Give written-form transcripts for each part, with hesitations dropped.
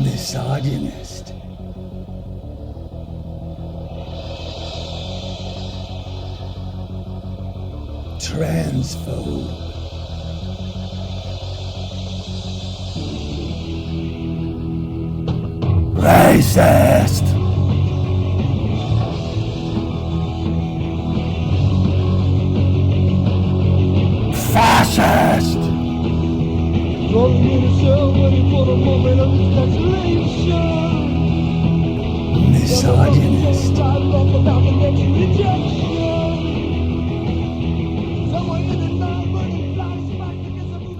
Misogynist. Transphobe. Racist. Fascist. Misogynist.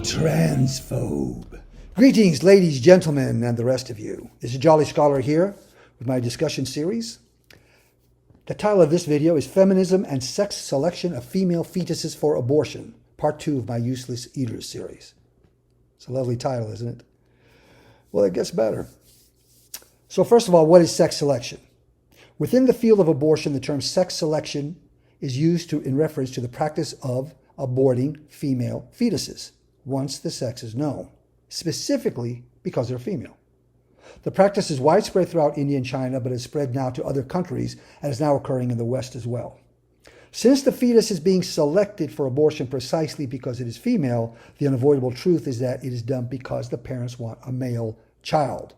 Transphobe. Greetings, ladies, gentlemen, and the rest of you. This is Jolly Scholar here with my discussion series. The title of this video is Feminism and Sex Selection of Female Fetuses for Abortion, Part 2 of my Useless Eaters series. It's a lovely title, isn't it? Well, it gets better. So first of all, what is sex selection? Within the field of abortion, the term sex selection is used in reference to the practice of aborting female fetuses once the sex is known, specifically because they're female. The practice is widespread throughout India and China, but has spread now to other countries and is now occurring in the West as well. Since the fetus is being selected for abortion precisely because it is female, the unavoidable truth is that it is done because the parents want a male child.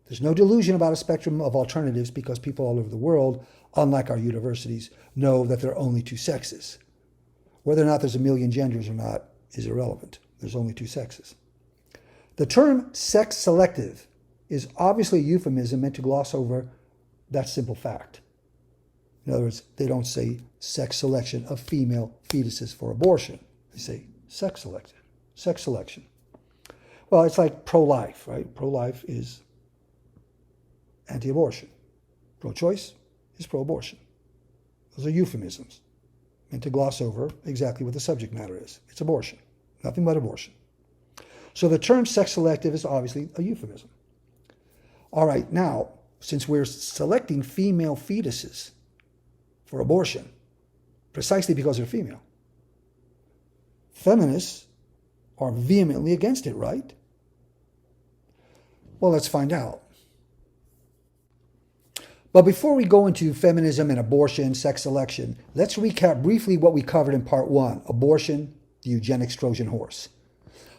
There's no delusion about a spectrum of alternatives because people all over the world, unlike our universities, know that there are only two sexes. Whether or not there's a million genders or not is irrelevant. There's only two sexes. The term sex selective is obviously a euphemism meant to gloss over that simple fact. In other words, they don't say sex selection of female fetuses for abortion. They say sex selective, sex selection. Well, it's like pro-life, right? Pro-life is anti-abortion. Pro-choice is pro-abortion. Those are euphemisms meant to gloss over exactly what the subject matter is. It's abortion, nothing but abortion. So the term sex selective is obviously a euphemism. All right, now, since we're selecting female fetuses for abortion, precisely because they're female, feminists are vehemently against it, right? Well, let's find out. But before we go into feminism and abortion, sex selection, let's recap briefly what we covered in part 1, abortion, the eugenics Trojan horse.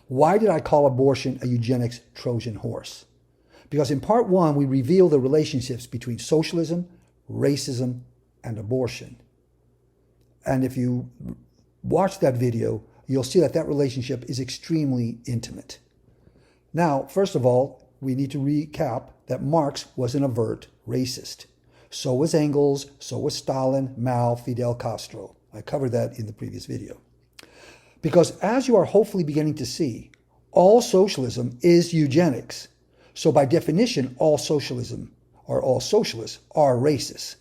Why did I call abortion a eugenics Trojan horse? Because in part 1, we revealed the relationships between socialism, racism, and abortion. And if you watch that video, you'll see that that relationship is extremely intimate. Now, first of all, we need to recap that Marx was an overt racist. So was Engels, so was Stalin, Mao, Fidel Castro. I covered that in the previous video. Because as you are hopefully beginning to see, all socialism is eugenics. So by definition, all socialism or all socialists are racist.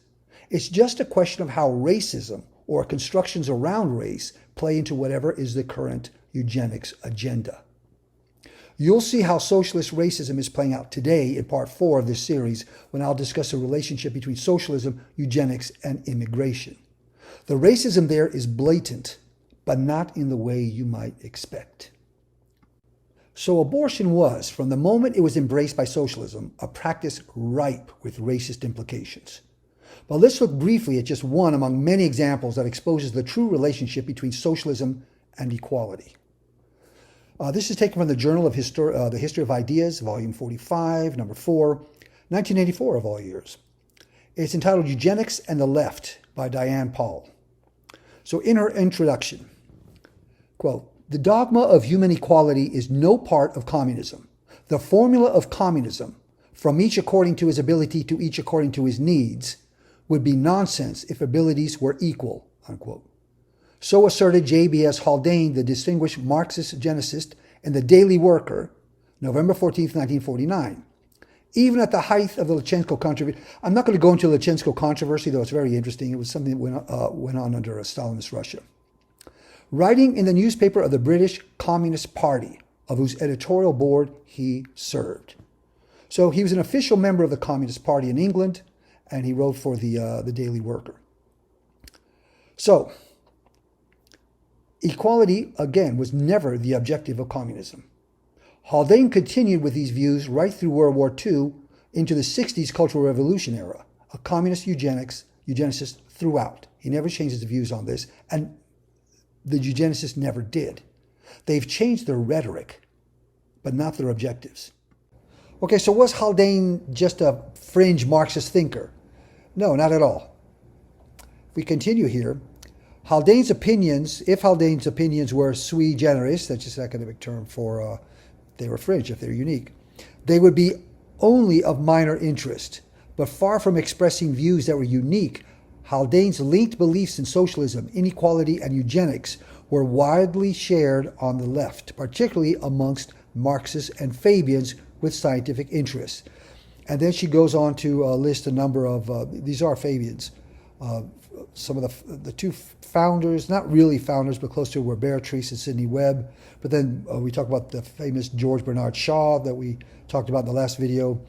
It's just a question of how racism or constructions around race play into whatever is the current eugenics agenda. You'll see how socialist racism is playing out today in part 4 of this series when I'll discuss the relationship between socialism, eugenics, and immigration. The racism there is blatant, but not in the way you might expect. So abortion was, from the moment it was embraced by socialism, a practice ripe with racist implications. But let's look briefly at just one among many examples that exposes the true relationship between socialism and equality. This is taken from the Journal of the History of Ideas, volume 45, number 4, 1984 of all years. It's entitled Eugenics and the Left by Diane Paul. So in her introduction, quote, "The dogma of human equality is no part of communism. The formula of communism, from each according to his ability to each according to his needs, would be nonsense if abilities were equal," unquote. So asserted J.B.S. Haldane, the distinguished Marxist geneticist in the Daily Worker, November 14, 1949. Even at the height of the Lutsenko controversy, I'm not going to go into the Lutsenko controversy, though it's very interesting. It was something that went on under Stalinist Russia. Writing in the newspaper of the British Communist Party, of whose editorial board he served. So he was an official member of the Communist Party in England, and he wrote for the Daily Worker. So, Equality, again, was never the objective of communism. Haldane continued with these views right through World War II into the 60s Cultural Revolution era, a communist eugenicist throughout. He never changed his views on this, and the eugenicists never did. They've changed their rhetoric, but not their objectives. Okay, so was Haldane just a fringe Marxist thinker? No, not at all. If we continue here, if Haldane's opinions were sui generis, that's just an academic term for they were fringe, if they're unique, they would be only of minor interest. But far from expressing views that were unique, Haldane's linked beliefs in socialism, inequality, and eugenics were widely shared on the left, particularly amongst Marxists and Fabians with scientific interests. And then she goes on to list a number of, these are Fabians, some of the two founders, not really founders, but close to, were Beatrice and Sidney Webb. But then we talk about the famous George Bernard Shaw that we talked about in the last video,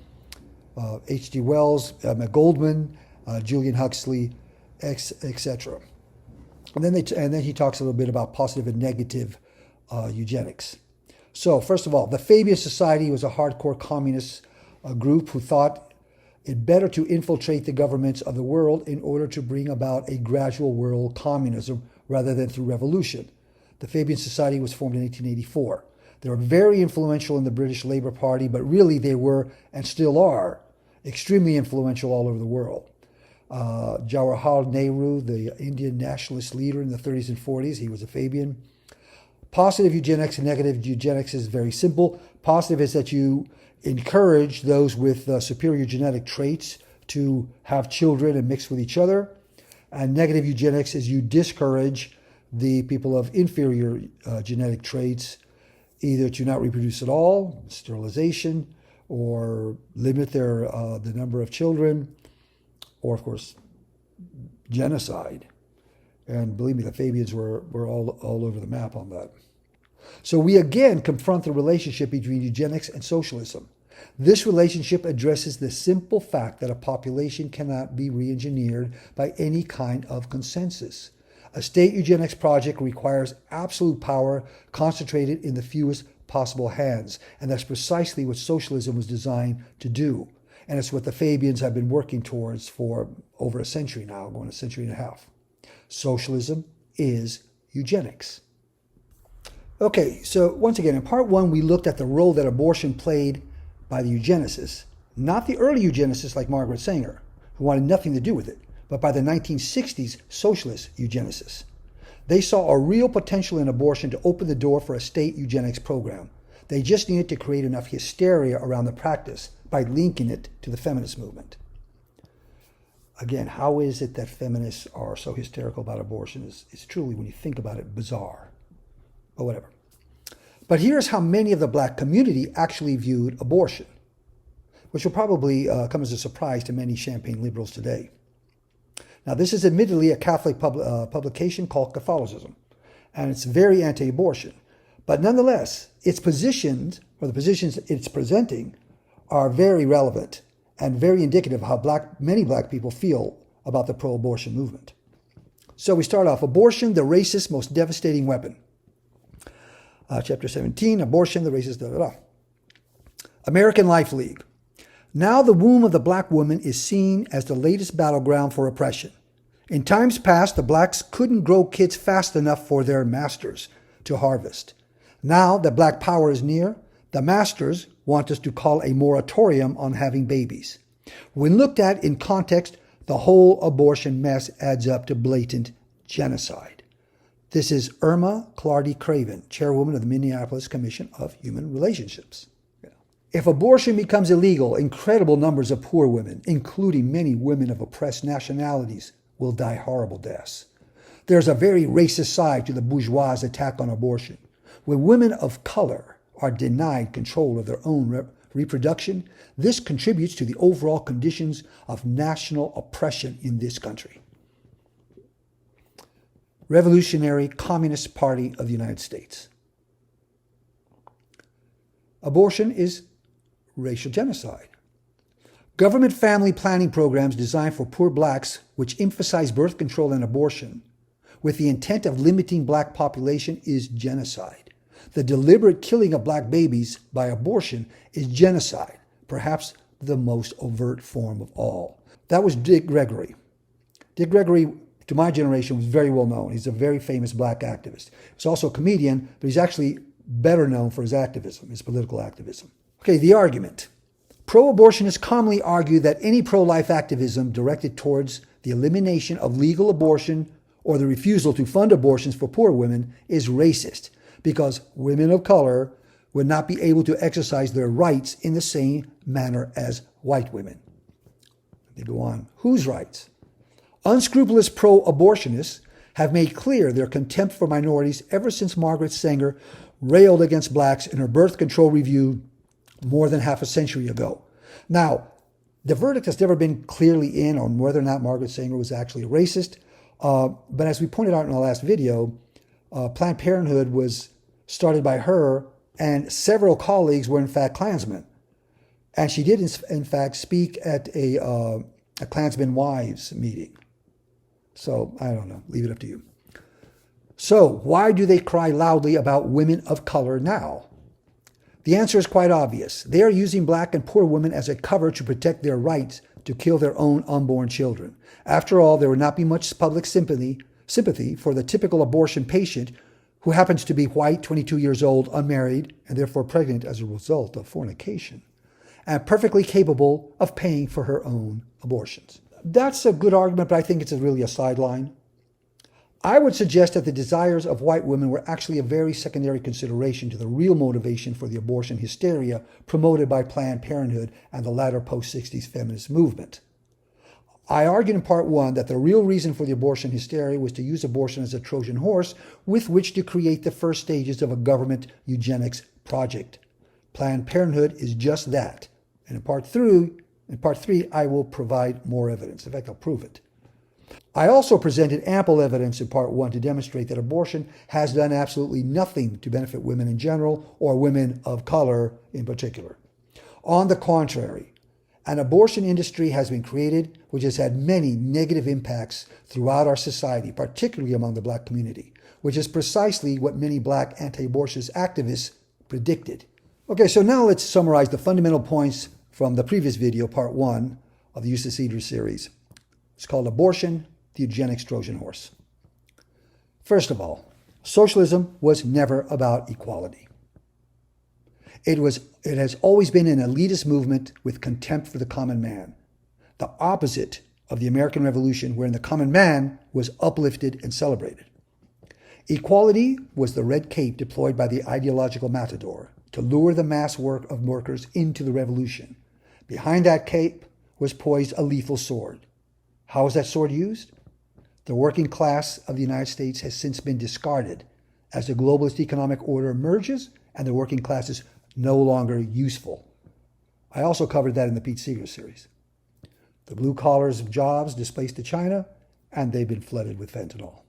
H.G. Wells, Goldman, Julian Huxley, etc. And then he talks a little bit about positive and negative eugenics. So first of all, the Fabian Society was a hardcore communist group who thought it better to infiltrate the governments of the world in order to bring about a gradual world communism rather than through revolution. The Fabian Society was formed in 1884. They were very influential in the British Labour Party, but really they were, and still are, extremely influential all over the world. Jawaharlal Nehru, the Indian nationalist leader in the 30s and 40s, he was a Fabian. Positive eugenics and negative eugenics is very simple. Positive is that you encourage those with superior genetic traits to have children and mix with each other. And negative eugenics is you discourage the people of inferior genetic traits either to not reproduce at all, sterilization, or limit the number of children, or of course, genocide. And believe me, the Fabians were all over the map on that. So we again confront the relationship between eugenics and socialism. This relationship addresses the simple fact that a population cannot be re-engineered by any kind of consensus. A state eugenics project requires absolute power concentrated in the fewest possible hands, and that's precisely what socialism was designed to do. And it's what the Fabians have been working towards for over a century now, going a century and a half. Socialism is eugenics. Okay, so once again, in part one, we looked at the role that abortion played by the eugenicists, not the early eugenicists like Margaret Sanger, who wanted nothing to do with it, but by the 1960s socialist eugenicists. They saw a real potential in abortion to open the door for a state eugenics program. They just needed to create enough hysteria around the practice by linking it to the feminist movement. Again, how is it that feminists are so hysterical about abortion? It's truly, when you think about it, bizarre. But whatever. But here's how many of the black community actually viewed abortion, which will probably come as a surprise to many Champaign liberals today. Now, this is admittedly a Catholic publication called Catholicism, and it's very anti-abortion. But nonetheless, its positions, or the positions it's presenting, are very relevant and very indicative of how many black people feel about the pro-abortion movement. So we start off, abortion, the racist, most devastating weapon. Chapter 17, abortion, the racist, American Life League. Now the womb of the black woman is seen as the latest battleground for oppression. In times past, the blacks couldn't grow kids fast enough for their masters to harvest. Now that black power is near, the masters want us to call a moratorium on having babies. When looked at in context, the whole abortion mess adds up to blatant genocide. This is Irma Clardy Craven, chairwoman of the Minneapolis Commission of Human Relationships. If abortion becomes illegal, incredible numbers of poor women, including many women of oppressed nationalities, will die horrible deaths. There's a very racist side to the bourgeois attack on abortion. When women of color are denied control of their own reproduction, this contributes to the overall conditions of national oppression in this country. Revolutionary Communist Party of the United States. Abortion is racial genocide. Government family planning programs designed for poor blacks, which emphasize birth control and abortion, with the intent of limiting black population is genocide. The deliberate killing of black babies by abortion is genocide, perhaps the most overt form of all. That was Dick Gregory. Dick Gregory, to my generation, was very well known. He's a very famous black activist. He's also a comedian, but he's actually better known for his activism, his political activism. Okay, the argument. Pro-abortionists commonly argue that any pro-life activism directed towards the elimination of legal abortion or the refusal to fund abortions for poor women is racist because women of color would not be able to exercise their rights in the same manner as white women. They go on. Whose rights? Unscrupulous pro-abortionists have made clear their contempt for minorities ever since Margaret Sanger railed against blacks in her birth control review more than half a century ago. Now, the verdict has never been clearly in on whether or not Margaret Sanger was actually a racist. But as we pointed out in our last video, Planned Parenthood was started by her, and several colleagues were in fact Klansmen. And she did in fact speak at a Klansman wives meeting. So I don't know, leave it up to you. So why do they cry loudly about women of color now? The answer is quite obvious. They are using black and poor women as a cover to protect their rights to kill their own unborn children. After all, there would not be much public sympathy for the typical abortion patient who happens to be white, 22 years old, unmarried, and therefore pregnant as a result of fornication, and perfectly capable of paying for her own abortions. That's a good argument, but I think it's really a sideline. I would suggest that the desires of white women were actually a very secondary consideration to the real motivation for the abortion hysteria promoted by Planned Parenthood and the latter post-60s feminist movement. I argued in part one that the real reason for the abortion hysteria was to use abortion as a Trojan horse with which to create the first stages of a government eugenics project. Planned Parenthood is just that. And in part three, I will provide more evidence. In fact, I'll prove it. I also presented ample evidence in part one to demonstrate that abortion has done absolutely nothing to benefit women in general or women of color in particular. On the contrary, an abortion industry has been created which has had many negative impacts throughout our society, particularly among the black community, which is precisely what many black anti-abortion activists predicted. Okay, so now let's summarize the fundamental points from the previous video, part one of the Eustace Cedar series. It's called Abortion, the Eugenics Trojan Horse. First of all, socialism was never about equality. It has always been an elitist movement with contempt for the common man, the opposite of the American Revolution, wherein the common man was uplifted and celebrated. Equality was the red cape deployed by the ideological matador to lure the mass work of workers into the revolution. Behind that cape was poised a lethal sword. How was that sword used? The working class of the United States has since been discarded as the globalist economic order emerges and the working class is no longer useful. I also covered that in the Pete Seeger series. The blue collars of jobs displaced to China, and they've been flooded with fentanyl.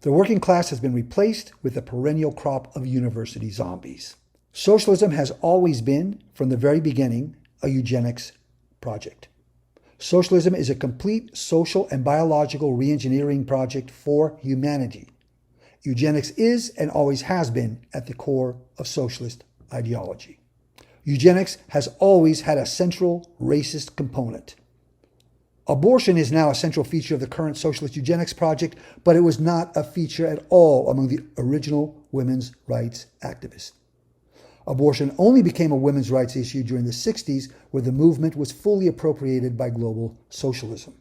The working class has been replaced with a perennial crop of university zombies. Socialism has always been, from the very beginning, a eugenics project. Socialism is a complete social and biological reengineering project for humanity. Eugenics is and always has been at the core of socialist ideology. Eugenics has always had a central racist component. Abortion is now a central feature of the current socialist eugenics project, but it was not a feature at all among the original women's rights activists. Abortion only became a women's rights issue during the 60s, where the movement was fully appropriated by global socialism.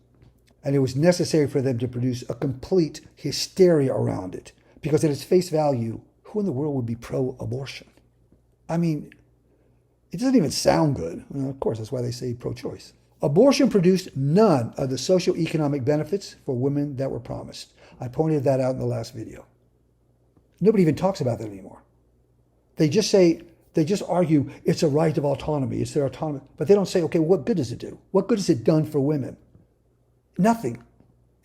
And it was necessary for them to produce a complete hysteria around it, because at its face value, who in the world would be pro-abortion? I mean, it doesn't even sound good. Well, of course, that's why they say pro-choice. Abortion produced none of the socioeconomic benefits for women that were promised. I pointed that out in the last video. Nobody even talks about that anymore. They just argue it's a right of autonomy, it's their autonomy. But they don't say, okay, what good does it do? What good has it done for women? Nothing.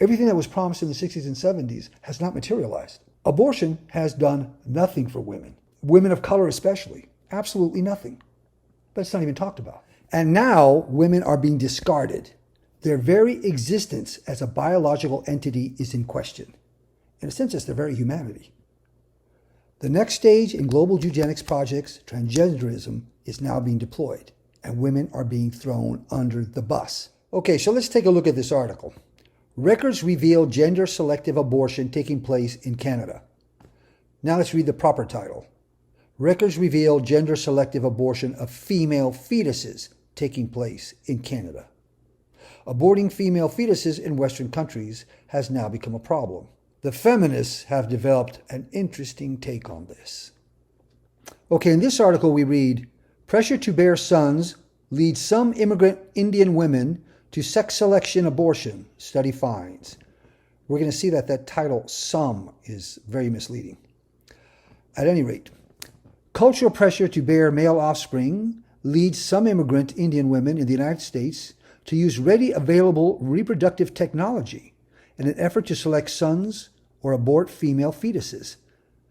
Everything that was promised in the 60s and 70s has not materialized. Abortion has done nothing for women. Women of color especially. Absolutely nothing. But it's not even talked about. And now women are being discarded. Their very existence as a biological entity is in question. In a sense, it's their very humanity. The next stage in global eugenics projects, transgenderism, is now being deployed, and women are being thrown under the bus. Okay, so let's take a look at this article. Records reveal gender-selective abortion taking place in Canada. Now let's read the proper title. Records reveal gender-selective abortion of female fetuses taking place in Canada. Aborting female fetuses in Western countries has now become a problem. The feminists have developed an interesting take on this. Okay, in this article we read, pressure to bear sons leads some immigrant Indian women to sex selection abortion, study finds. We're going to see that title, some, is very misleading. At any rate, cultural pressure to bear male offspring leads some immigrant Indian women in the United States to use ready available reproductive technology in an effort to select sons or abort female fetuses,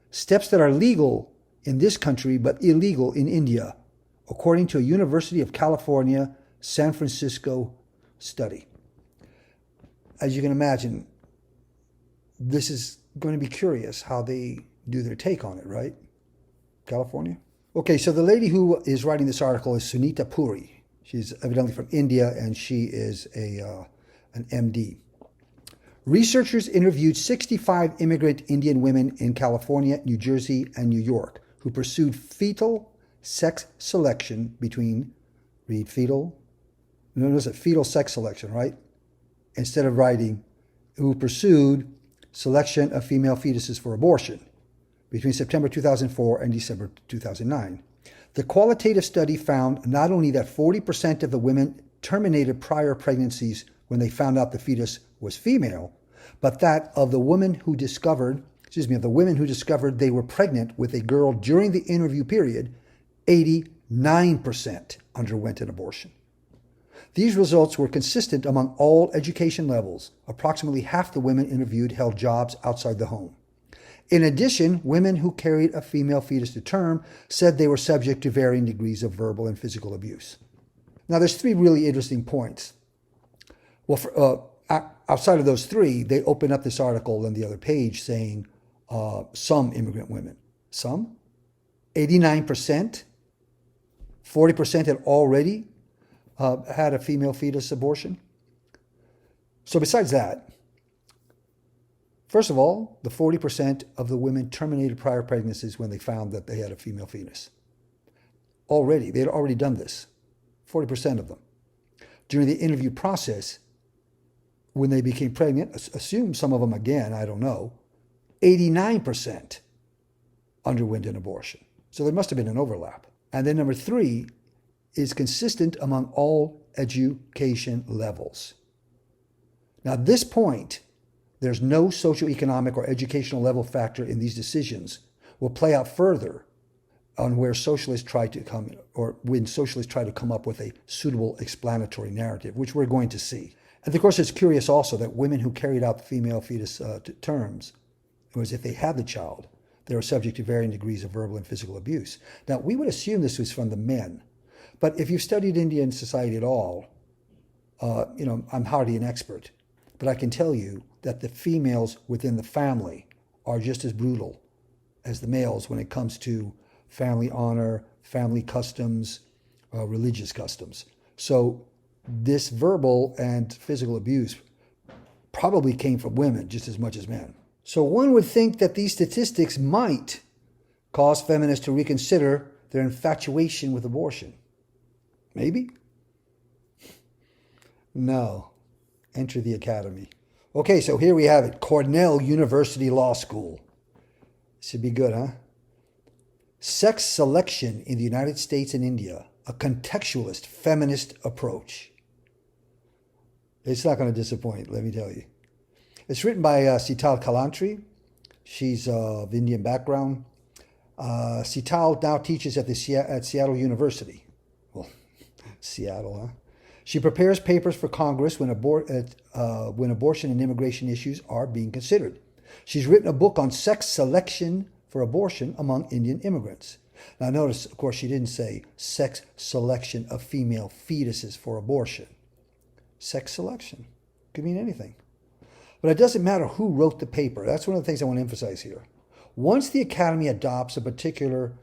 steps that are legal in this country but illegal in India, according to a University of California, San Francisco study. As you can imagine, this is going to be curious how they do their take on it, right? California? Okay, so the lady who is writing this article is Sunita Puri. She's evidently from India, and she is an MD. Researchers interviewed 65 immigrant Indian women in California, New Jersey, and New York who pursued fetal sex selection between, fetal sex selection, right? Instead of writing, who pursued selection of female fetuses for abortion between September 2004 and December 2009. The qualitative study found not only that 40% of the women terminated prior pregnancies when they found out the fetus was female, but that of the women who discovered they were pregnant with a girl during the interview period, 89% underwent an abortion. These results were consistent among all education levels. Approximately half the women interviewed held jobs outside the home. In addition, women who carried a female fetus to term said they were subject to varying degrees of verbal and physical abuse. Now, there's three really interesting points. Well, outside of those three, they open up this article on the other page saying some immigrant women. Some? 89%? 40% had already had a female fetus abortion? So besides that, first of all, the 40% of the women terminated prior pregnancies when they found that they had a female fetus. They had already done this, 40% of them. During the interview process, when they became pregnant, assume some of them again, I don't know, 89% underwent an abortion. So there must have been an overlap. And then number three is consistent among all education levels. Now, at this point, there's no socioeconomic or educational level factor in these decisions. Will play out further on where socialists try to come, or when socialists try to come up with a suitable explanatory narrative, which we're going to see. And of course, it's curious also that women who carried out the female fetus to terms, whereas if they had the child, they were subject to varying degrees of verbal and physical abuse. Now, we would assume this was from the men, but if you've studied Indian society at all, I'm hardly an expert, but I can tell you that the females within the family are just as brutal as the males when it comes to family honor, family customs, religious customs. So this verbal and physical abuse probably came from women just as much as men. So one would think that these statistics might cause feminists to reconsider their infatuation with abortion. Maybe? No. Enter the academy. Okay, so here we have it. Cornell University Law School. Should be good, huh? Sex selection in the United States and India, a contextualist feminist approach. It's not going to disappoint, let me tell you. It's written by Sital Kalantri. She's of Indian background. Sital now teaches at Seattle University. Well, Seattle, huh? She prepares papers for Congress when abortion and immigration issues are being considered. She's written a book on sex selection for abortion among Indian immigrants. Now notice, of course, she didn't say sex selection of female fetuses for abortion. Sex selection could mean anything. But But it doesn't matter who wrote the paper. That's one of the things I want to emphasize here. Once the Academy adopts a particular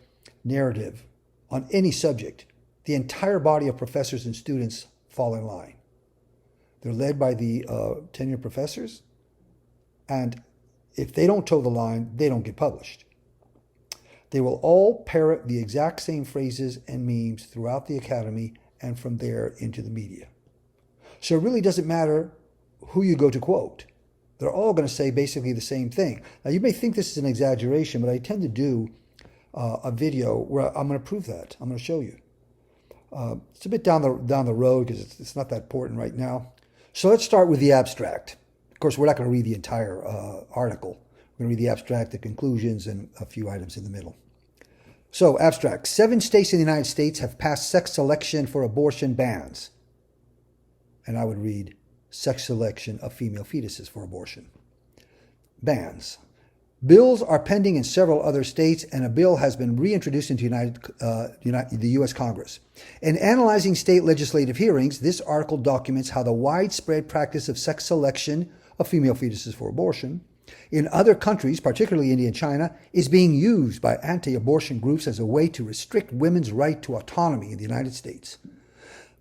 narrative on any subject, the entire body of professors and students fall in line. They're led by the tenured professors, and if they don't toe the line, they don't get published. They will all parrot the exact same phrases and memes throughout the Academy and from there into the media. So it really doesn't matter who you go to quote. They're all going to say basically the same thing. Now, you may think this is an exaggeration, but I tend to do a video where I'm going to prove that. I'm going to show you. It's a bit down the road because it's not that important right now. So let's start with the abstract. Of course, we're not going to read the entire article. We're going to read the abstract, the conclusions, and a few items in the middle. So, abstract. 7 states in the United States have passed sex selection for abortion bans. And I would read sex selection of female fetuses for abortion. Bans. Bills are pending in several other states, and a bill has been reintroduced into the U.S. Congress. In analyzing state legislative hearings, this article documents how the widespread practice of sex selection of female fetuses for abortion in other countries, particularly India and China, is being used by anti-abortion groups as a way to restrict women's right to autonomy in the United States.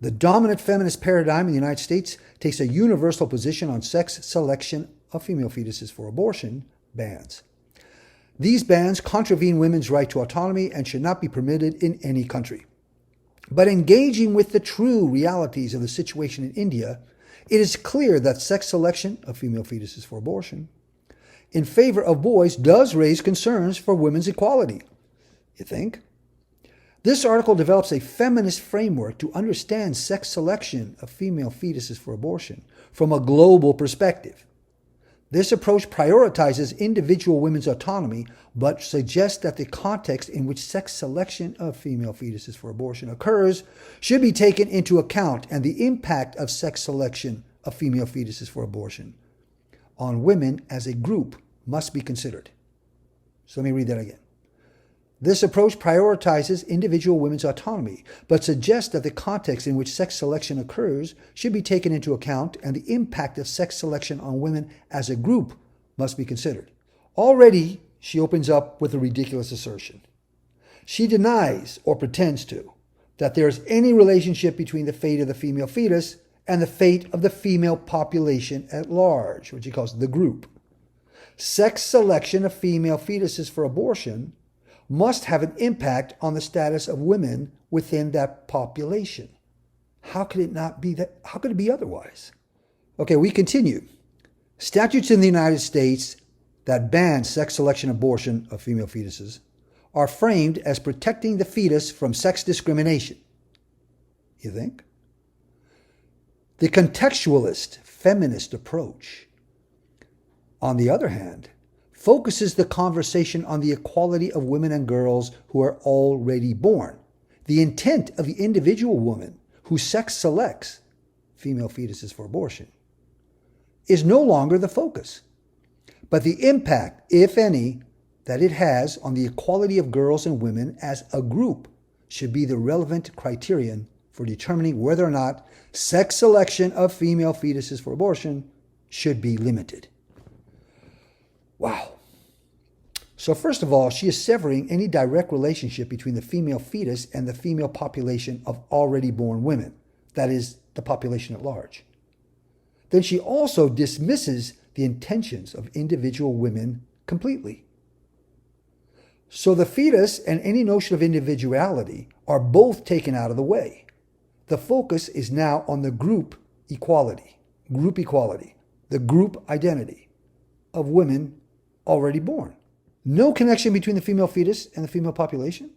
The dominant feminist paradigm in the United States takes a universal position on sex selection of female fetuses for abortion bans. These bans contravene women's right to autonomy and should not be permitted in any country. But engaging with the true realities of the situation in India, it is clear that sex selection of female fetuses for abortion in favor of boys does raise concerns for women's equality. You think? This article develops a feminist framework to understand sex selection of female fetuses for abortion from a global perspective. This approach prioritizes individual women's autonomy, but suggests that the context in which sex selection of female fetuses for abortion occurs should be taken into account, and the impact of sex selection of female fetuses for abortion on women as a group must be considered. So let me read that again. This approach prioritizes individual women's autonomy, but suggests that the context in which sex selection occurs should be taken into account, and the impact of sex selection on women as a group must be considered. Already, she opens up with a ridiculous assertion. She denies, or pretends to, that there is any relationship between the fate of the female fetus and the fate of the female population at large, which she calls the group. Sex selection of female fetuses for abortion must have an impact on the status of women within that population. How could it not be that? How could it be otherwise? Okay, we continue. Statutes in the United States that ban sex selection abortion of female fetuses are framed as protecting the fetus from sex discrimination. You think? The contextualist feminist approach, on the other hand, focuses the conversation on the equality of women and girls who are already born. The intent of the individual woman who sex selects female fetuses for abortion is no longer the focus, but the impact, if any, that it has on the equality of girls and women as a group should be the relevant criterion for determining whether or not sex selection of female fetuses for abortion should be limited. Wow. So first of all, she is severing any direct relationship between the female fetus and the female population of already born women, that is, the population at large. Then she also dismisses the intentions of individual women completely. So the fetus and any notion of individuality are both taken out of the way. The focus is now on the group equality, the group identity of women already born. No connection between the female fetus and the female population,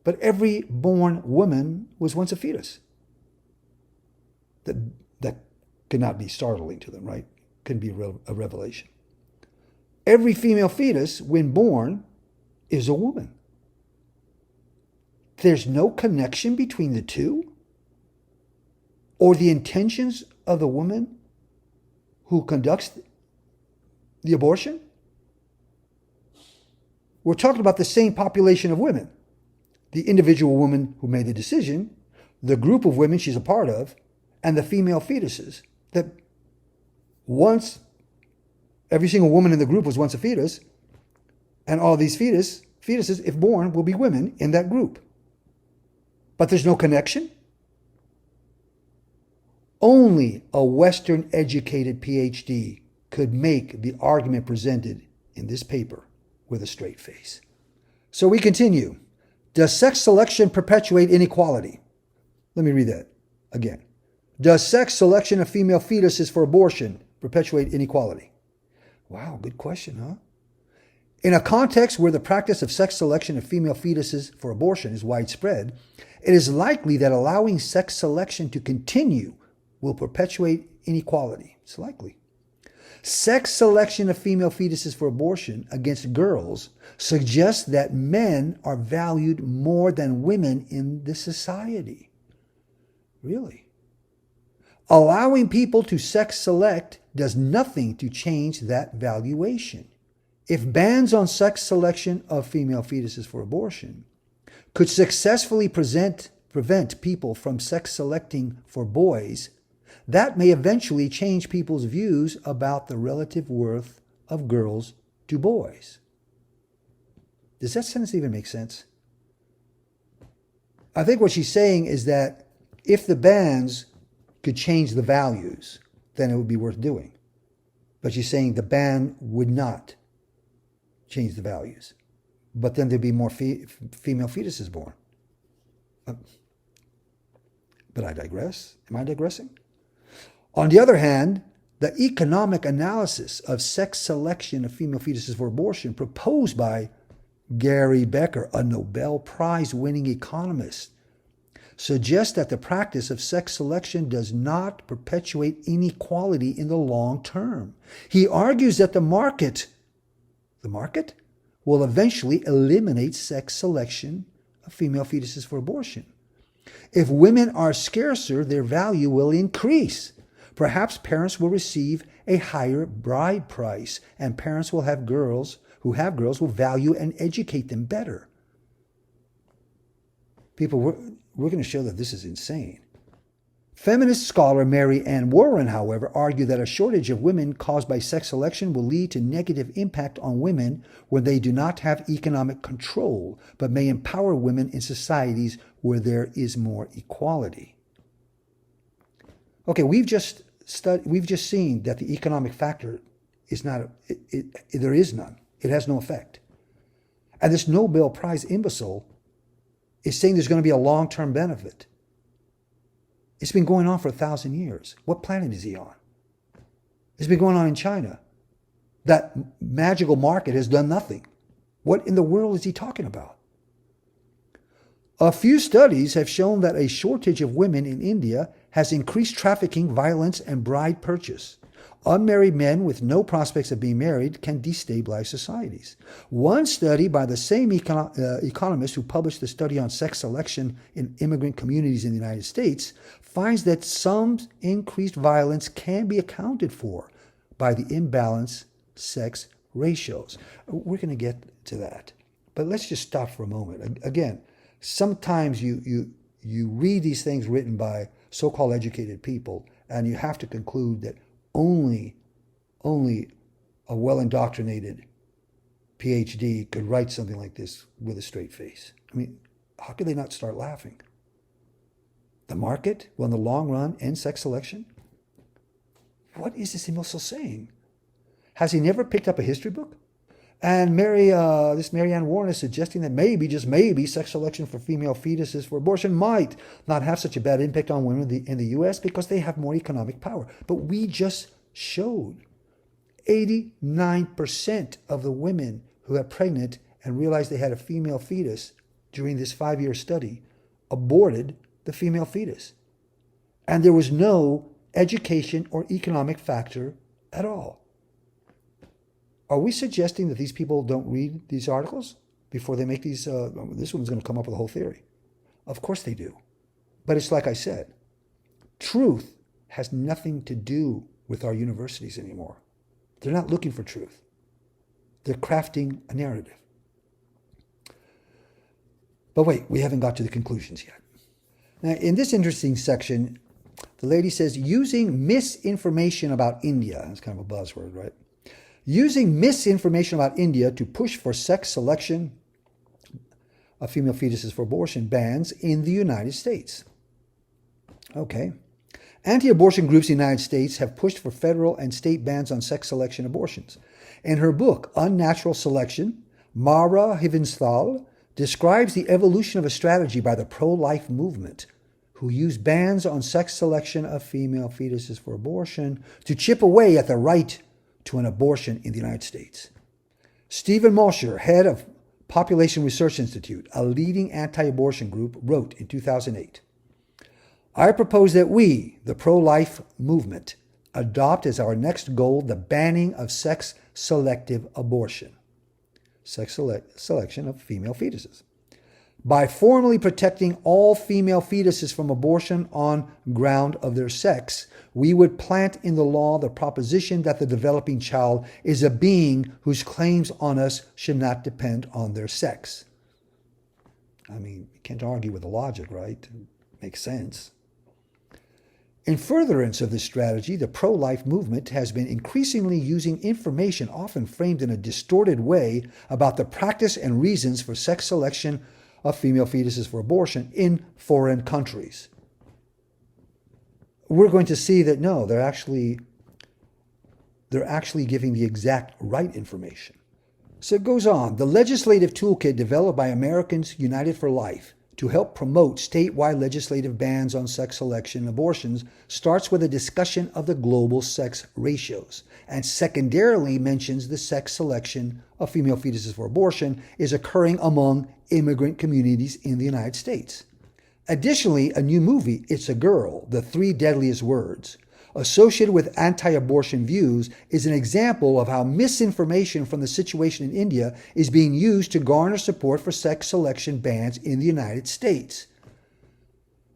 but every born woman was once a fetus. That could not be startling to them, right? Couldn't be a revelation. Every female fetus, when born, is a woman. There's no connection between the two, or the intentions of the woman who conducts the abortion. We're talking about the same population of women. The individual woman who made the decision, the group of women she's a part of, and the female fetuses that once Every single woman in the group was once a fetus, and all these fetuses, if born, will be women in that group. But there's no connection? Only a Western educated PhD could make the argument presented in this paper with a straight face. So we continue. Does sex selection perpetuate inequality? Let me read that again. Does sex selection of female fetuses for abortion perpetuate inequality? Wow, good question, huh? In a context where the practice of sex selection of female fetuses for abortion is widespread, it is likely that allowing sex selection to continue will perpetuate inequality. It's likely. Sex selection of female fetuses for abortion against girls suggests that men are valued more than women in this society. Really? Allowing people to sex select does nothing to change that valuation. If bans on sex selection of female fetuses for abortion could successfully prevent people from sex selecting for boys, that may eventually change people's views about the relative worth of girls to boys. Does that sentence even make sense? I think what she's saying is that if the bans could change the values, then it would be worth doing. But she's saying the ban would not change the values. But then there'd be more female fetuses born. But I digress. Am I digressing? On the other hand, the economic analysis of sex selection of female fetuses for abortion proposed by Gary Becker, a Nobel Prize-winning economist, suggests that the practice of sex selection does not perpetuate inequality in the long term. He argues that the market will eventually eliminate sex selection of female fetuses for abortion. If women are scarcer, their value will increase. Perhaps parents will receive a higher bride price, and parents will have girls will value and educate them better. People, we're going to show that this is insane. Feminist scholar Mary Ann Warren, however, argued that a shortage of women caused by sex selection will lead to negative impact on women when they do not have economic control, but may empower women in societies where there is more equality. Okay, we've just seen that the economic factor is not, there is none. It has no effect. And this Nobel Prize imbecile is saying there's going to be a long-term benefit. It's been going on for 1,000 years. What planet is he on? It's been going on in China. That magical market has done nothing. What in the world is he talking about? A few studies have shown that a shortage of women in India has increased trafficking, violence, and bride purchase. Unmarried men with no prospects of being married can destabilize societies. One study by the same economist who published the study on sex selection in immigrant communities in the United States finds that some increased violence can be accounted for by the imbalanced sex ratios. We're going to get to that. But let's just stop for a moment. Again, sometimes you read these things written by so-called educated people, and you have to conclude that only a well-indoctrinated PhD could write something like this with a straight face. I mean, how could they not start laughing? The market will in the long run end sex selection? What is this imbecile saying? Has he never picked up a history book? And this Mary Ann Warren is suggesting that maybe, just maybe, sex selection for female fetuses for abortion might not have such a bad impact on women in the U.S. because they have more economic power. But we just showed 89% of the women who got pregnant and realized they had a female fetus during this 5-year study aborted the female fetus. And there was no education or economic factor at all. Are we suggesting that these people don't read these articles before they make these? This one's going to come up with a whole theory. Of course they do. But it's like I said, truth has nothing to do with our universities anymore. They're not looking for truth. They're crafting a narrative. But wait, we haven't got to the conclusions yet. Now, in this interesting section, the lady says, using misinformation about India, that's kind of a buzzword, right? using misinformation about India to push for sex selection of female fetuses for abortion bans in the United States. Okay. Anti-abortion groups in the United States have pushed for federal and state bans on sex selection abortions. In her book, Unnatural Selection, Mara Hivinsthal describes the evolution of a strategy by the pro-life movement, who use bans on sex selection of female fetuses for abortion to chip away at the right to an abortion in the United States. Stephen Mosher, head of Population Research Institute, a leading anti-abortion group, wrote in 2008, I propose that we, the pro-life movement, adopt as our next goal the banning of sex-selective abortion, selection of female fetuses. By formally protecting all female fetuses from abortion on ground of their sex, we would plant in the law the proposition that the developing child is a being whose claims on us should not depend on their sex. I mean, you can't argue with the logic, right? It makes sense. In furtherance of this strategy, the pro-life movement has been increasingly using information often framed in a distorted way about the practice and reasons for sex selection of female fetuses for abortion in foreign countries. We're going to see that no, they're actually giving the exact right information. So it goes on. The legislative toolkit developed by Americans United for Life to help promote statewide legislative bans on sex selection and abortions starts with a discussion of the global sex ratios, and secondarily mentions the sex selection of female fetuses for abortion is occurring among immigrant communities in the United States. Additionally, a new movie, It's a Girl, The Three Deadliest Words, associated with anti-abortion views, is an example of how misinformation from the situation in India is being used to garner support for sex selection bans in the United States.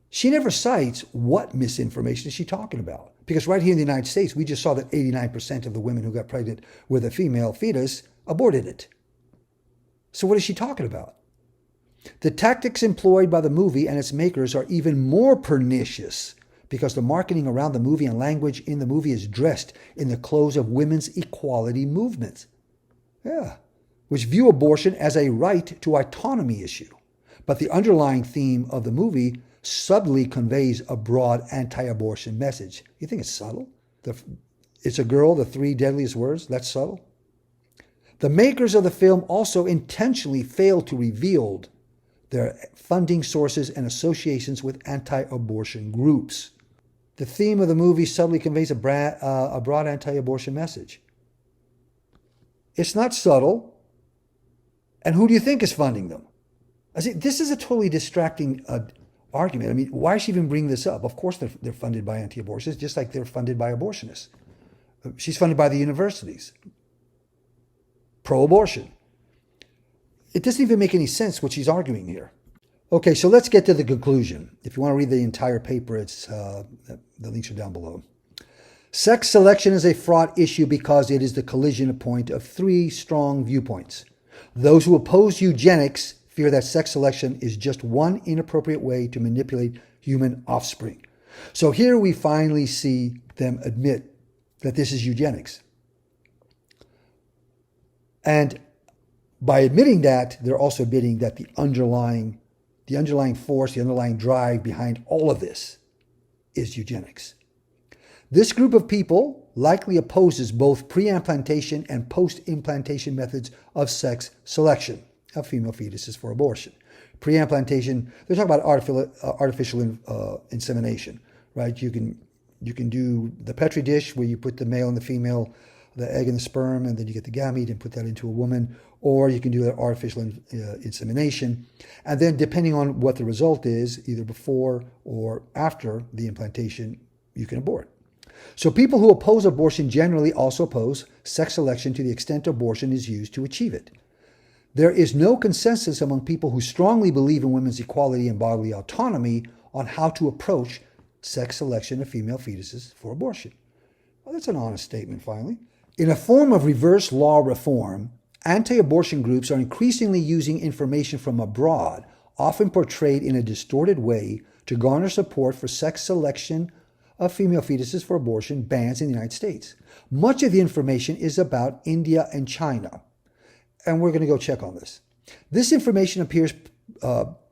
She never cites what misinformation is she talking about. Because right here in the United States, we just saw that 89% of the women who got pregnant with a female fetus aborted it. So what is she talking about? The tactics employed by the movie and its makers are even more pernicious because the marketing around the movie and language in the movie is dressed in the clothes of women's equality movements. Yeah, which view abortion as a right to autonomy issue. But the underlying theme of the movie subtly conveys a broad anti-abortion message. You think it's subtle? It's a Girl, The Three Deadliest Words? That's subtle? The makers of the film also intentionally failed to reveal their funding sources and associations with anti-abortion groups. The theme of the movie subtly conveys a broad anti-abortion message. It's not subtle. And who do you think is funding them? I see, this is a totally distracting argument. I mean, why should she even bring this up? Of course they're funded by anti-abortionists, just like they're funded by abortionists. She's funded by the universities. Pro-abortion. It doesn't even make any sense what she's arguing here. Okay, so let's get to the conclusion. If you want to read the entire paper, the links are down below. Sex selection is a fraught issue because it is the collision point of three strong viewpoints. Those who oppose eugenics fear that sex selection is just one inappropriate way to manipulate human offspring. So here we finally see them admit that this is eugenics. And by admitting that, they're also admitting that the underlying force, the underlying drive behind all of this is eugenics. This group of people likely opposes both pre-implantation and post-implantation methods of sex selection of female fetuses for abortion. Pre-implantation, they're talking about artificial insemination, right? You can do the Petri dish where you put the male and the female, the egg and the sperm, and then you get the gamete and put that into a woman, or you can do the artificial insemination. And then depending on what the result is, either before or after the implantation, you can abort. So people who oppose abortion generally also oppose sex selection to the extent abortion is used to achieve it. There is no consensus among people who strongly believe in women's equality and bodily autonomy on how to approach sex selection of female fetuses for abortion. Well, that's an honest statement, finally. In a form of reverse law reform, anti-abortion groups are increasingly using information from abroad, often portrayed in a distorted way, to garner support for sex selection of female fetuses for abortion bans in the United States. Much of the information is about India and China, and we're going to go check on this. This information appears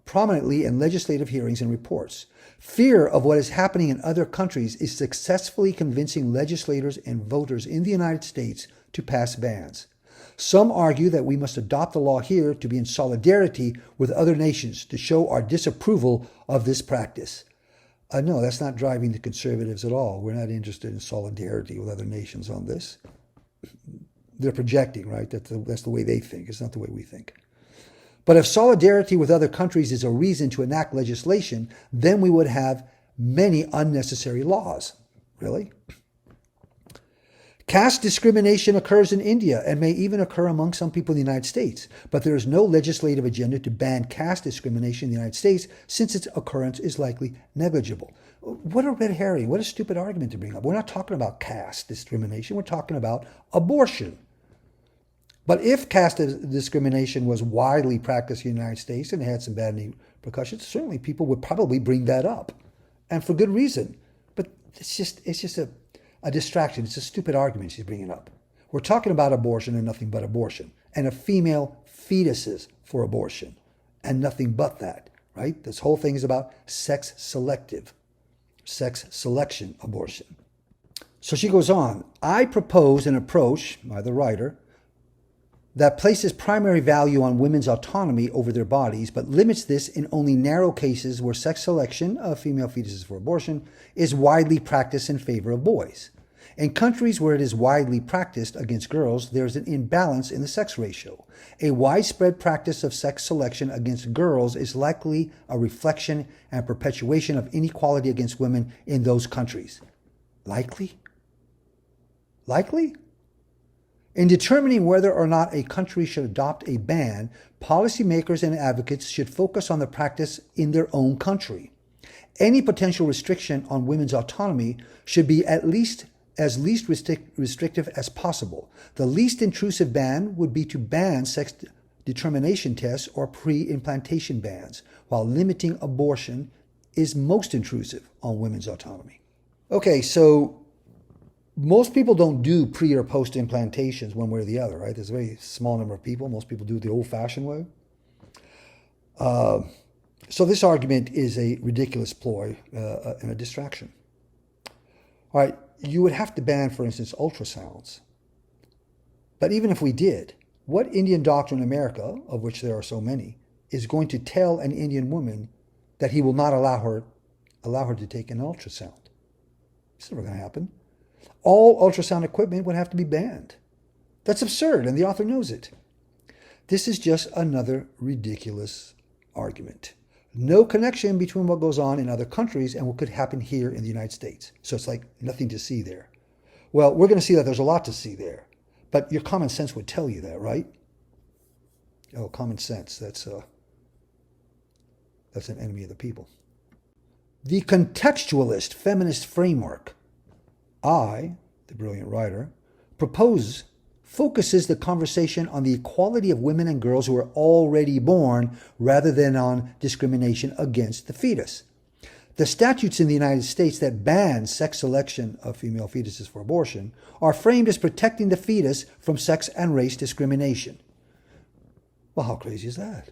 prominently in legislative hearings and reports. Fear of what is happening in other countries is successfully convincing legislators and voters in the United States to pass bans. Some argue that we must adopt the law here to be in solidarity with other nations to show our disapproval of this practice. No, that's not driving the conservatives at all. We're not interested in solidarity with other nations on this. They're projecting, right? That's the way they think. It's not the way we think. But if solidarity with other countries is a reason to enact legislation, then we would have many unnecessary laws. Really? Caste discrimination occurs in India and may even occur among some people in the United States, but there is no legislative agenda to ban caste discrimination in the United States since its occurrence is likely negligible. What a red herring. What a stupid argument to bring up. We're not talking about caste discrimination. We're talking about abortion. But if caste discrimination was widely practiced in the United States and had some bad repercussions, certainly people would probably bring that up, and for good reason. But it's just a distraction. It's a stupid argument she's bringing up. We're talking about abortion and nothing but abortion, and of female fetuses for abortion, and nothing but that, right? This whole thing is about sex selection abortion. So she goes on, I propose an approach, by the writer, that places primary value on women's autonomy over their bodies, but limits this in only narrow cases where sex selection of female fetuses for abortion is widely practiced in favor of boys. In countries where it is widely practiced against girls, there is an imbalance in the sex ratio. A widespread practice of sex selection against girls is likely a reflection and perpetuation of inequality against women in those countries. Likely? Likely? In determining whether or not a country should adopt a ban, policymakers and advocates should focus on the practice in their own country. Any potential restriction on women's autonomy should be at least restrictive as possible. The least intrusive ban would be to ban sex determination tests or pre-implantation bans, while limiting abortion is most intrusive on women's autonomy. Okay, so most people don't do pre or post implantations one way or the other, right? There's a very small number of people. Most people do it the old-fashioned way. So this argument is a ridiculous ploy and a distraction. All right, you would have to ban, for instance, ultrasounds. But even if we did, what Indian doctor in America, of which there are so many, is going to tell an Indian woman that he will not allow her to take an ultrasound? It's never going to happen. All ultrasound equipment would have to be banned. That's absurd, and the author knows it. This is just another ridiculous argument. No connection between what goes on in other countries and what could happen here in the United States. So it's like nothing to see there. Well, we're going to see that there's a lot to see there. But your common sense would tell you that, right? Oh, common sense. That's an enemy of the people. The contextualist feminist framework I, the brilliant writer, focuses the conversation on the equality of women and girls who are already born rather than on discrimination against the fetus. The statutes in the United States that ban sex selection of female fetuses for abortion are framed as protecting the fetus from sex and race discrimination. Well, how crazy is that?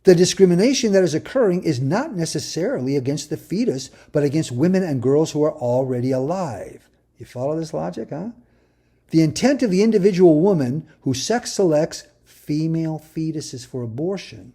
The discrimination that is occurring is not necessarily against the fetus, but against women and girls who are already alive. You follow this logic, huh? The intent of the individual woman who sex selects female fetuses for abortion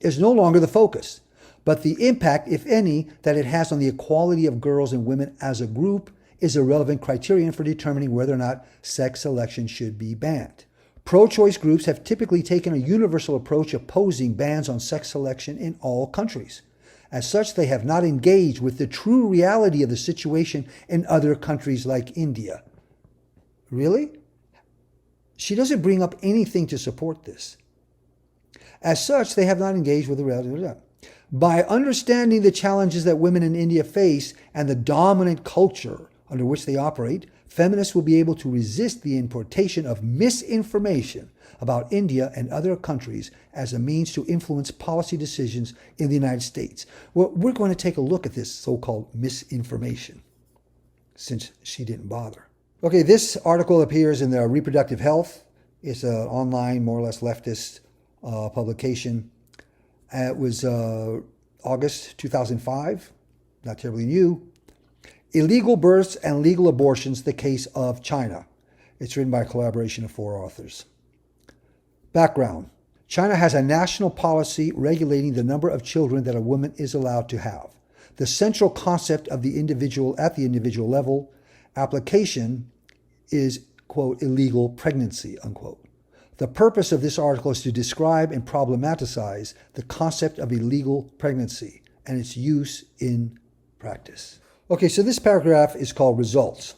is no longer the focus, but the impact, if any, that it has on the equality of girls and women as a group is a relevant criterion for determining whether or not sex selection should be banned. Pro-choice groups have typically taken a universal approach opposing bans on sex selection in all countries. As such, they have not engaged with the true reality of the situation in other countries like India. Really? She doesn't bring up anything to support this. As such, they have not engaged with the reality. By understanding the challenges that women in India face and the dominant culture under which they operate, feminists will be able to resist the importation of misinformation about India and other countries as a means to influence policy decisions in the United States. Well, we're going to take a look at this so-called misinformation. since she didn't bother. Okay, this article appears in the Reproductive Health. It's an online, more or less leftist publication. It was August 2005, not terribly new. Illegal Births and Legal Abortions, the Case of China. It's written by a collaboration of 4 authors. Background. China has a national policy regulating the number of children that a woman is allowed to have. The central concept of the individual at the individual level application is, quote, illegal pregnancy, unquote. The purpose of this article is to describe and problematize the concept of illegal pregnancy and its use in practice. Okay, so this paragraph is called Results.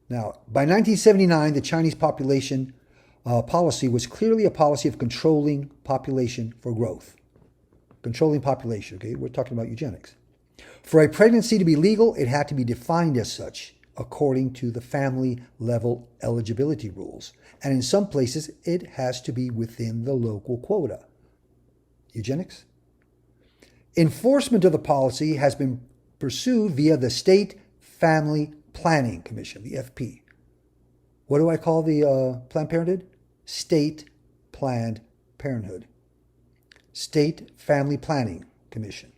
Now, by 1979, the Chinese population policy was clearly a policy of controlling population for growth. Controlling population, okay? We're talking about eugenics. For a pregnancy to be legal, it had to be defined as such, according to the family level eligibility rules. And in some places, it has to be within the local quota. Eugenics? Enforcement of the policy has been pursued via the State Family Planning Commission, the FP. What do I call the Planned Parenthood? State Planned Parenthood. State Family Planning Commission.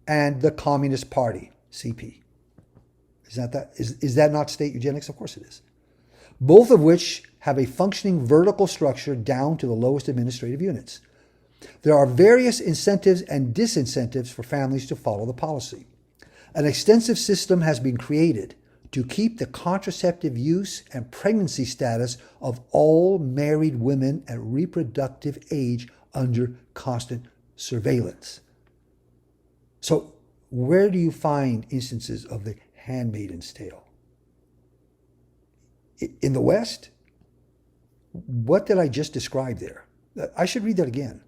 And the Communist Party, CP. Is that not state eugenics? Of course it is. Both of which have a functioning vertical structure down to the lowest administrative units. There are various incentives and disincentives for families to follow the policy. An extensive system has been created to keep the contraceptive use and pregnancy status of all married women at reproductive age under constant surveillance. So where do you find instances of the handmaiden's tale? In the West? What did I just describe there? I should read that again.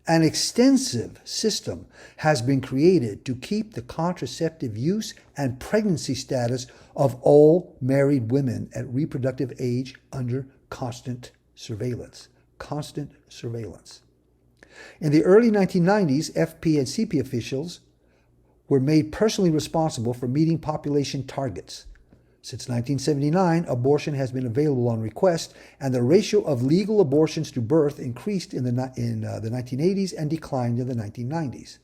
An extensive system has been created to keep the contraceptive use and pregnancy status of all married women at reproductive age under constant surveillance. Constant surveillance. In the early 1990s, FP and CP officials were made personally responsible for meeting population targets. Since 1979, abortion has been available on request, and the ratio of legal abortions to birth increased in the 1980s and declined in the 1990s.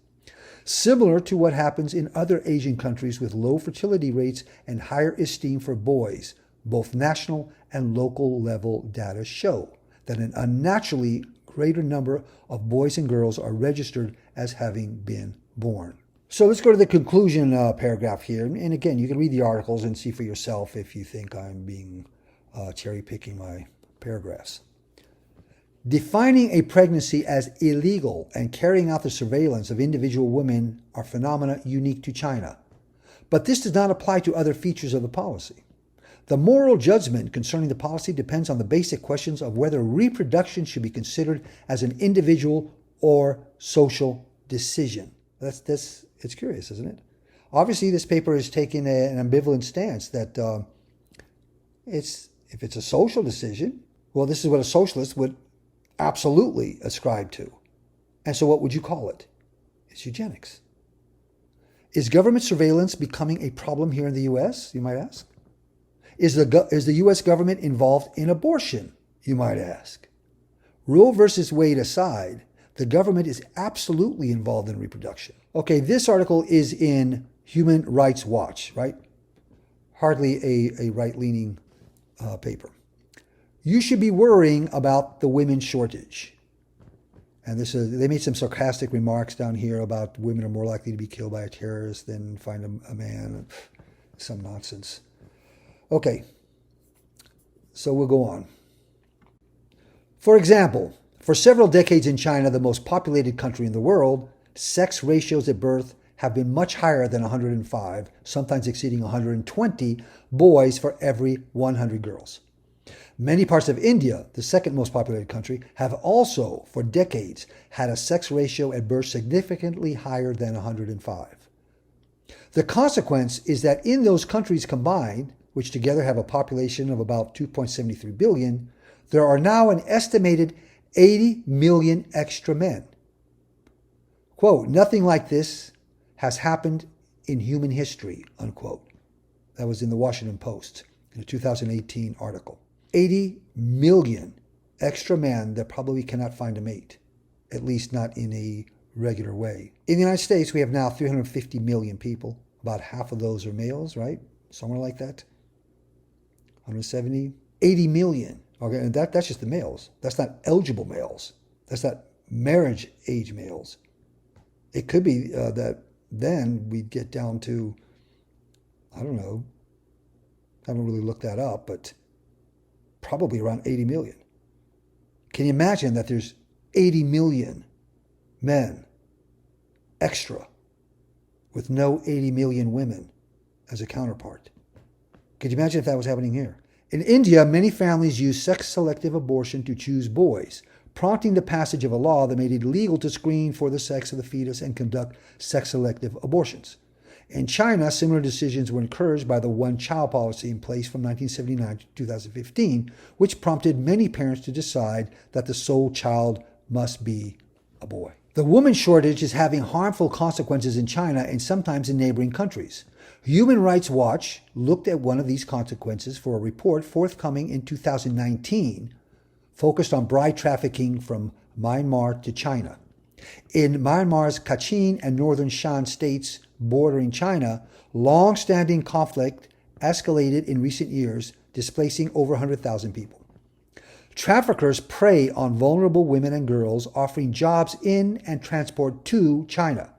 Similar to what happens in other Asian countries with low fertility rates and higher esteem for boys, both national and local level data show that an unnaturally greater number of boys and girls are registered as having been born. So let's go to the conclusion paragraph here. And again, you can read the articles and see for yourself if you think I'm being cherry-picking my paragraphs. Defining a pregnancy as illegal and carrying out the surveillance of individual women are phenomena unique to China. But this does not apply to other features of the policy. The moral judgment concerning the policy depends on the basic questions of whether reproduction should be considered as an individual or social decision. It's curious, isn't it? Obviously, this paper is taking an ambivalent stance that if it's a social decision, well, this is what a socialist would absolutely ascribe to. And so what would you call it? It's eugenics. Is government surveillance becoming a problem here in the U.S., you might ask? Is the U.S. government involved in abortion, you might ask? Roe versus Wade aside, the government is absolutely involved in reproduction. Okay, this article is in Human Rights Watch, right? Hardly a right-leaning paper. You should be worrying about the women's shortage. And they made some sarcastic remarks down here about women are more likely to be killed by a terrorist than find a man. Some nonsense. Okay, so we'll go on. For example, for several decades in China, the most populated country in the world, sex ratios at birth have been much higher than 105, sometimes exceeding 120 boys for every 100 girls. Many parts of India, the second most populated country, have also, for decades, had a sex ratio at birth significantly higher than 105. The consequence is that in those countries combined, which together have a population of about 2.73 billion, there are now an estimated 80 million extra men. Quote, nothing like this has happened in human history, unquote. That was in the Washington Post in a 2018 article. 80 million extra men that probably cannot find a mate, at least not in a regular way. In the United States, we have now 350 million people. About half of those are males, right? Somewhere like that. 170, 80 million. Okay, and that's just the males. That's not eligible males. That's not marriage age males. It could be that then we'd get down to, I don't know, I haven't really looked that up, but probably around 80 million. Can you imagine that there's 80 million men extra with no 80 million women as a counterpart? Could you imagine if that was happening here? In India, many families use sex-selective abortion to choose boys, prompting the passage of a law that made it illegal to screen for the sex of the fetus and conduct sex-selective abortions. In China, similar decisions were encouraged by the one-child policy in place from 1979 to 2015, which prompted many parents to decide that the sole child must be a boy. The woman shortage is having harmful consequences in China and sometimes in neighboring countries. Human Rights Watch looked at one of these consequences for a report forthcoming in 2019, focused on bride trafficking from Myanmar to China. In Myanmar's Kachin and northern Shan states bordering China, long-standing conflict escalated in recent years, displacing over 100,000 people. Traffickers prey on vulnerable women and girls, offering jobs in and transport to China.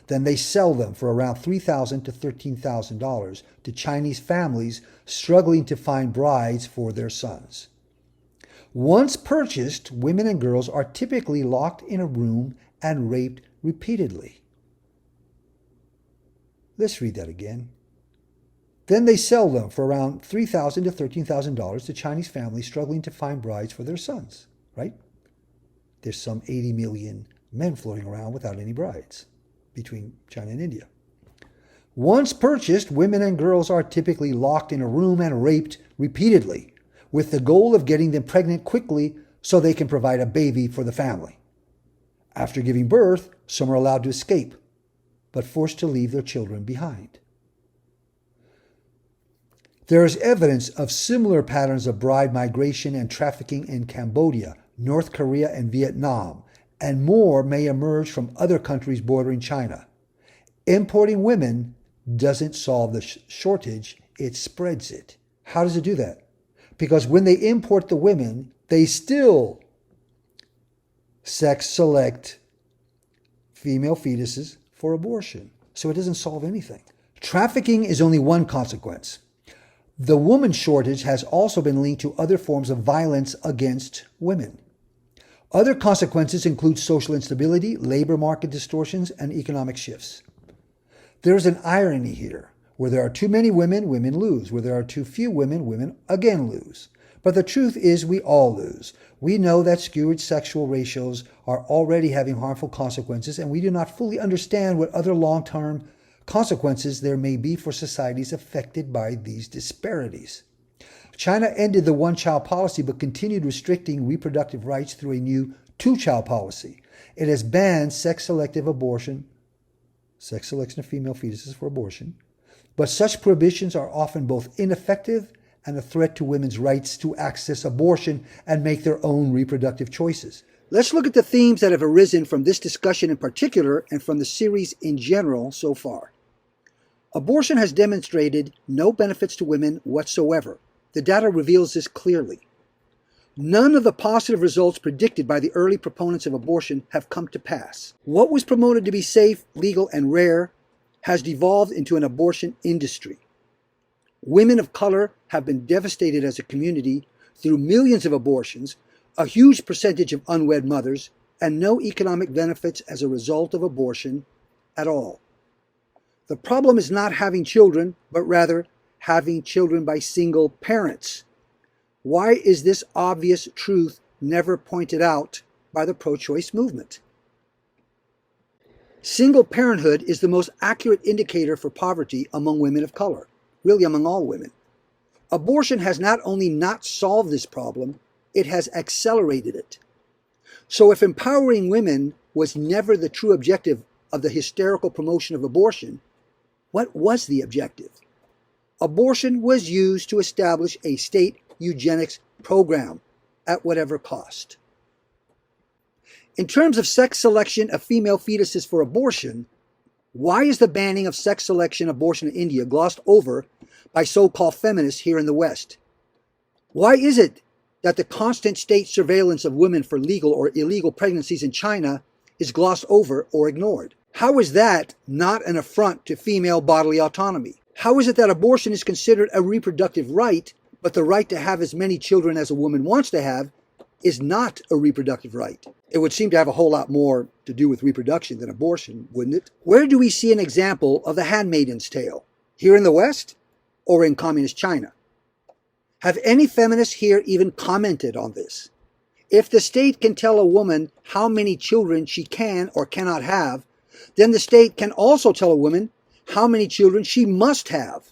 Then they sell them for around $3,000 to $13,000 to Chinese families struggling to find brides for their sons. Once purchased, women and girls are typically locked in a room and raped repeatedly. Let's read that again. Then they sell them for around $3,000 to $13,000 to Chinese families struggling to find brides for their sons, right? There's some 80 million men floating around without any brides between China and India. Once purchased, women and girls are typically locked in a room and raped repeatedly, with the goal of getting them pregnant quickly so they can provide a baby for the family. After giving birth, some are allowed to escape, but forced to leave their children behind. There is evidence of similar patterns of bride migration and trafficking in Cambodia, North Korea, and Vietnam, and more may emerge from other countries bordering China. Importing women doesn't solve the shortage, it spreads it. How does it do that? Because when they import the women, they still sex select female fetuses for abortion. So it doesn't solve anything. Trafficking is only one consequence. The woman shortage has also been linked to other forms of violence against women. Other consequences include social instability, labor market distortions, and economic shifts. There is an irony here. Where there are too many women, women lose. Where there are too few women, women again lose. But the truth is we all lose. We know that skewed sexual ratios are already having harmful consequences, and we do not fully understand what other long-term consequences there may be for societies affected by these disparities. China ended the one-child policy but continued restricting reproductive rights through a new two-child policy. It has banned sex-selective abortion, sex selection of female fetuses for abortion, but such prohibitions are often both ineffective and a threat to women's rights to access abortion and make their own reproductive choices. Let's look at the themes that have arisen from this discussion in particular and from the series in general so far. Abortion has demonstrated no benefits to women whatsoever. The data reveals this clearly. None of the positive results predicted by the early proponents of abortion have come to pass. What was promoted to be safe, legal, and rare has devolved into an abortion industry. Women of color have been devastated as a community through millions of abortions, a huge percentage of unwed mothers, and no economic benefits as a result of abortion at all. The problem is not having children, but rather having children by single parents. Why is this obvious truth never pointed out by the pro-choice movement? Single parenthood is the most accurate indicator for poverty among women of color, really among all women. Abortion has not only not solved this problem, it has accelerated it. So if empowering women was never the true objective of the hysterical promotion of abortion, what was the objective? abortion was used to establish a state eugenics program at whatever cost. In terms of sex selection of female fetuses for abortion, why is the banning of sex selection abortion in India glossed over by so-called feminists here in the West? Why is it that the constant state surveillance of women for legal or illegal pregnancies in China is glossed over or ignored? How is that not an affront to female bodily autonomy? How is it that abortion is considered a reproductive right, but the right to have as many children as a woman wants to have is not a reproductive right? It would seem to have a whole lot more to do with reproduction than abortion, wouldn't it? Where do we see an example of the handmaiden's tale? Here in the West or in communist China? Have any feminists here even commented on this? If the state can tell a woman how many children she can or cannot have, then the state can also tell a woman how many children she must have.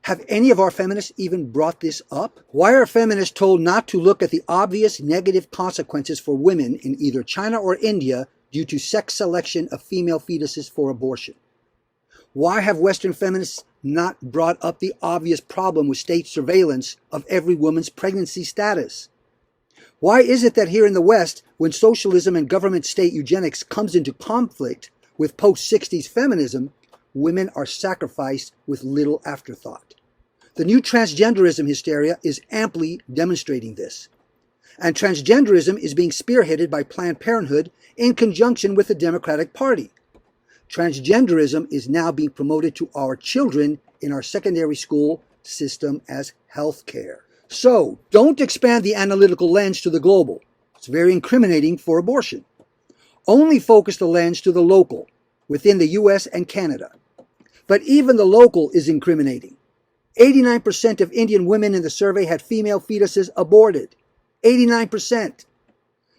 Have any of our feminists even brought this up? Why are feminists told not to look at the obvious negative consequences for women in either China or India due to sex selection of female fetuses for abortion? Why have Western feminists not brought up the obvious problem with state surveillance of every woman's pregnancy status? Why is it that here in the West, when socialism and government state eugenics comes into conflict with post-60s feminism, women are sacrificed with little afterthought? The new transgenderism hysteria is amply demonstrating this. And transgenderism is being spearheaded by Planned Parenthood in conjunction with the Democratic Party. Transgenderism is now being promoted to our children in our secondary school system as health care. So, don't expand the analytical lens to the global. It's very incriminating for abortion. Only focus the lens to the local, within the US and Canada. But even the local is incriminating. 89% of Indian women in the survey had female fetuses aborted. 89%.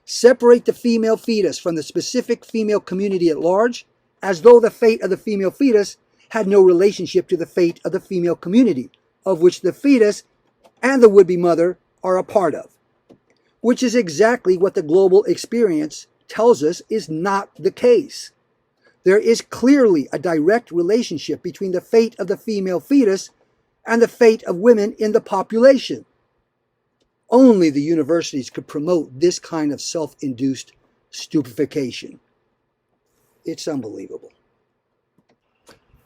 Separate the female fetus from the specific female community at large, as though the fate of the female fetus had no relationship to the fate of the female community, of which the fetus and the would-be mother are a part of. Which is exactly what the global experience tells us is not the case. There is clearly a direct relationship between the fate of the female fetus and the fate of women in the population. Only the universities could promote this kind of self-induced stupefaction. It's unbelievable.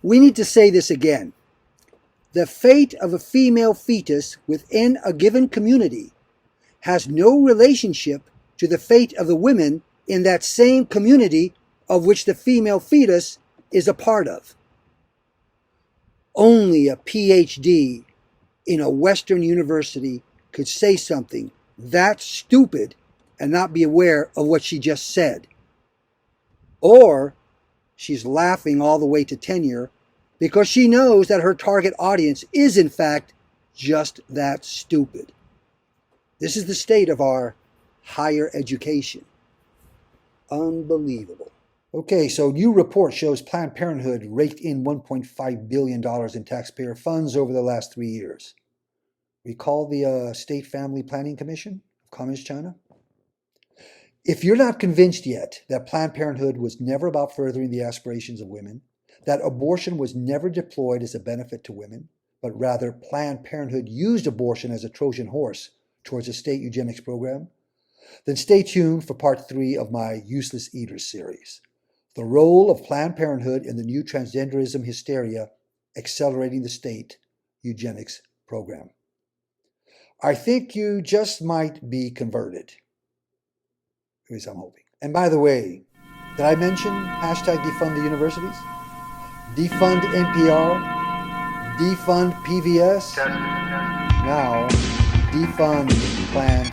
We need to say this again. The fate of a female fetus within a given community has no relationship to the fate of the women in that same community of which the female fetus is a part of. Only a PhD in a Western university could say something that stupid and not be aware of what she just said. Or she's laughing all the way to tenure because she knows that her target audience is in fact just that stupid. This is the state of our higher education. Unbelievable. Okay, so new report shows Planned Parenthood raked in $1.5 billion in taxpayer funds over the last 3 years. Recall the State Family Planning Commission of Communist China? If you're not convinced yet that Planned Parenthood was never about furthering the aspirations of women, that abortion was never deployed as a benefit to women, but rather Planned Parenthood used abortion as a Trojan horse towards a state eugenics program, then stay tuned for part 3 of my Useless Eaters series. The role of Planned Parenthood in the new transgenderism hysteria accelerating the state eugenics program. I think you just might be converted. At least I'm hoping. And by the way, did I mention hashtag defund the universities? Defund NPR? Defund PVS? Now, defund Planned